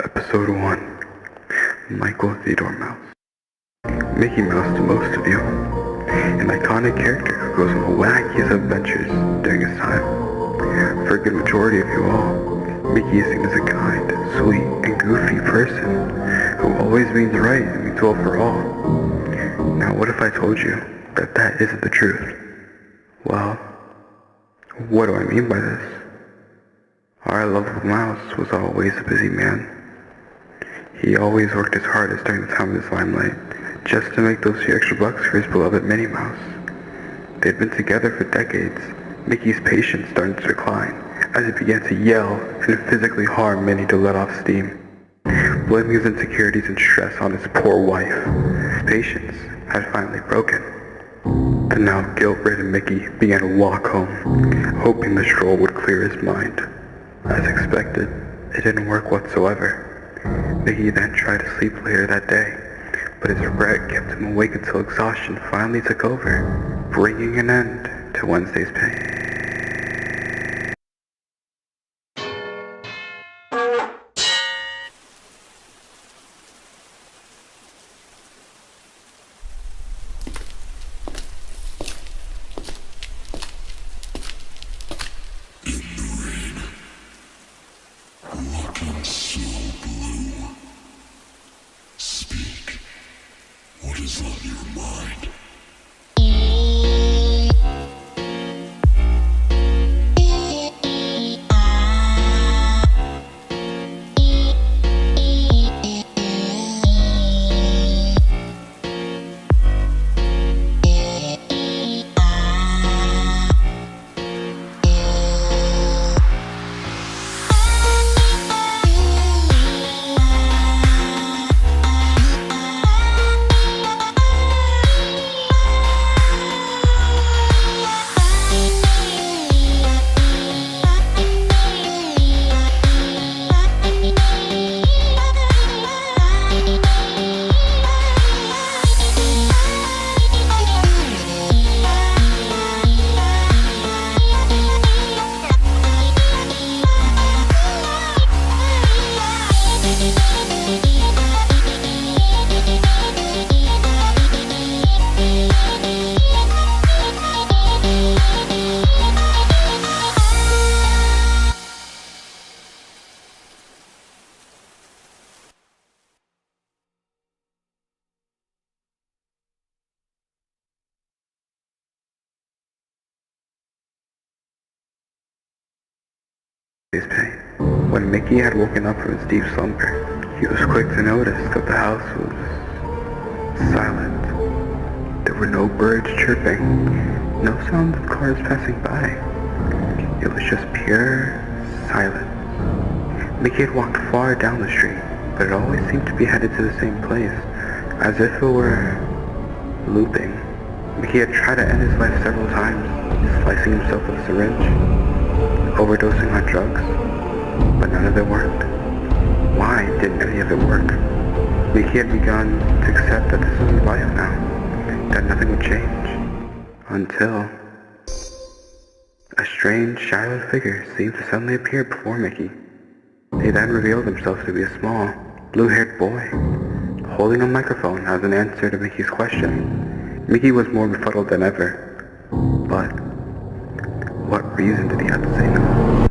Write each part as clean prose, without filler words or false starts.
Episode 1. Michael the Dormouse. Mickey Mouse to most of you. An iconic character who goes on the wackiest adventures during his time. For a good majority of you all, Mickey is seen as a kind, sweet, and goofy person who always means right and means well for all. Now what if I told you that that isn't the truth? Well, what do I mean by this? Our lovable mouse was always a busy man. He always worked his hardest during the time of his limelight, just to make those few extra bucks for his beloved Minnie Mouse. They'd been together for decades. Mickey's patience started to decline as he began to yell and physically harm Minnie to let off steam, blaming his insecurities and stress on his poor wife. Patience had finally broken. The now guilt-ridden Mickey began to walk home, hoping the stroll would clear his mind. As expected, it didn't work whatsoever. Mickey then tried to sleep later that day, but his regret kept him awake until exhaustion finally took over, bringing an end to Wednesday's pain. Looking so blue. Speak. What is on your mind? His pain. When Mickey had woken up from his deep slumber, he was quick to notice that the house was silent. There were no birds chirping, no sound of cars passing by. It was just pure silence. Mickey had walked far down the street, but it always seemed to be headed to the same place, as if it were looping. Mickey had tried to end his life several times, slicing himself with a syringe, overdosing on drugs, but none of it worked. Why didn't any of it work? Mickey had begun to accept that this was his life now, that nothing would change, until a strange shadow figure seemed to suddenly appear before Mickey. He then revealed himself to be a small, blue-haired boy, holding a microphone as an answer to Mickey's question. Mickey was more befuddled than ever, but what reason did he have to say no?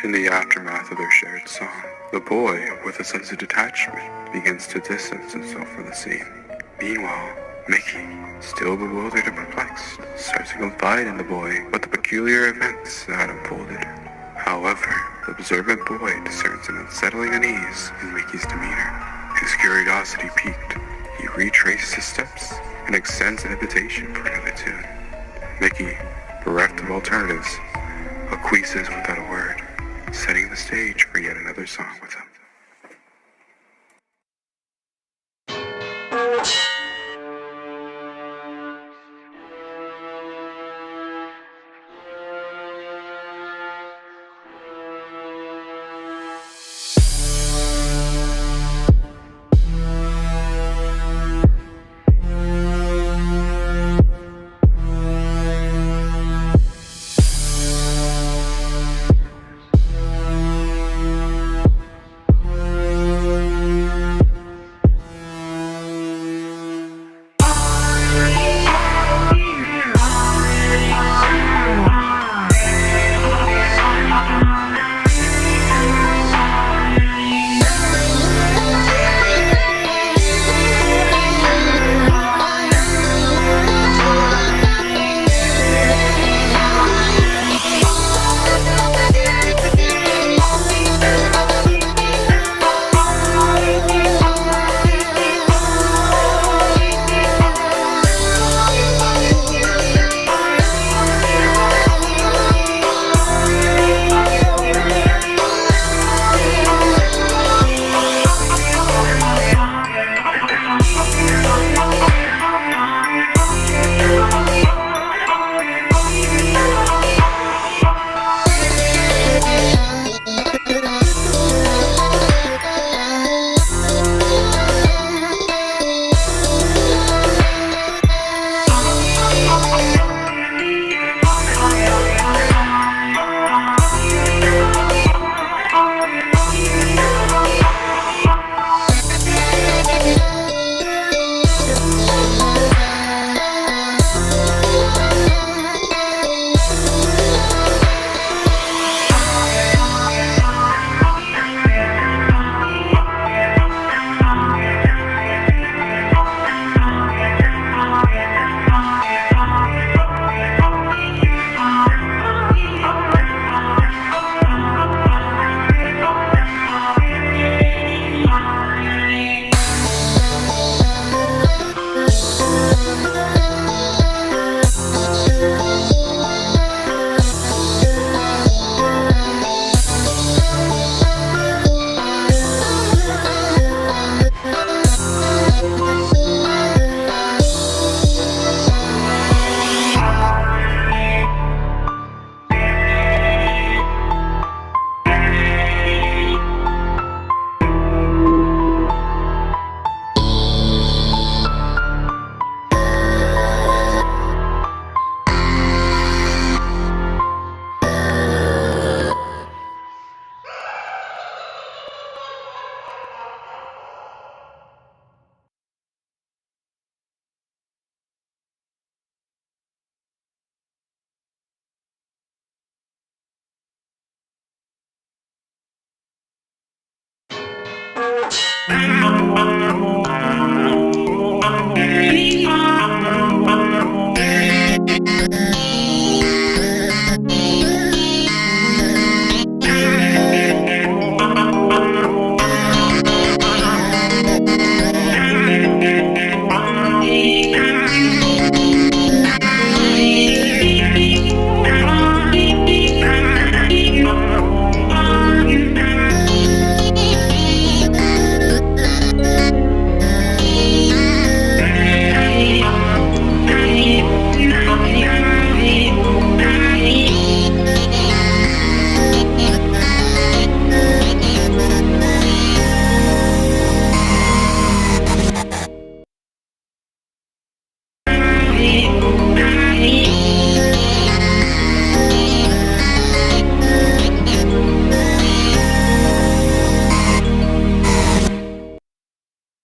In the aftermath of their shared song, the boy, with a sense of detachment, begins to distance himself from the scene. Meanwhile, Mickey, still bewildered and perplexed, starts to confide in the boy about the peculiar events that had unfolded. However, the observant boy discerns an unsettling unease in Mickey's demeanor. His curiosity piqued, he retraces his steps and extends an invitation for another tune. Mickey, bereft of alternatives, acquiesces without a word, setting the stage for yet another song with him.